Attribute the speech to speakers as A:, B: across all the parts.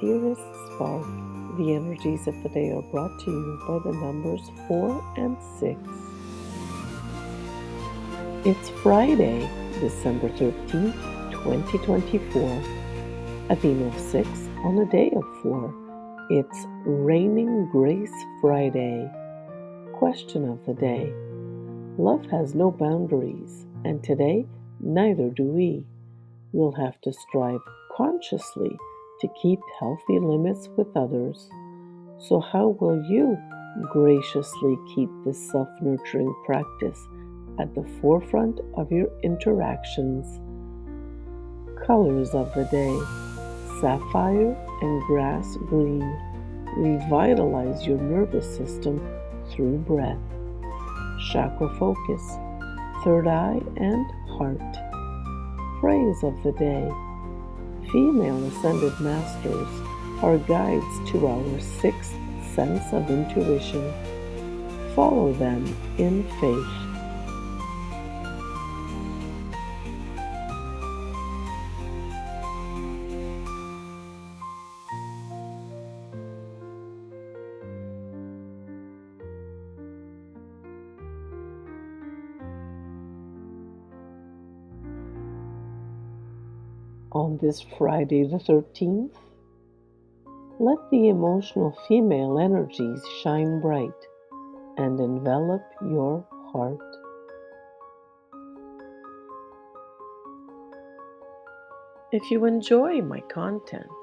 A: dearest spark. The energies of the day are brought to you by the numbers 4 and 6. It's Friday, December 13th, 2024. A theme of 6 on a day of 4. It's Raining Grace Friday. Question of the day. Love has no boundaries, and today neither do we. We'll have to strive consciously to keep healthy limits with others. So, how will you graciously keep this self nurturing practice at the forefront of your interactions? Colors of the day: sapphire and grass green. Revitalize your nervous system through breath. Chakra focus: third eye and heart. Phrase of the day: female ascended masters are guides to our sixth sense of intuition. Follow them in faith. On this Friday the 13th, let the emotional female energies shine bright and envelop your heart. If you enjoy my content,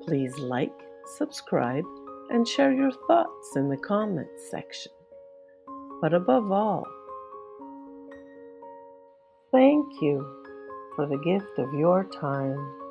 A: please like, subscribe, and share your thoughts in the comments section. But above all, thank you for the gift of your time.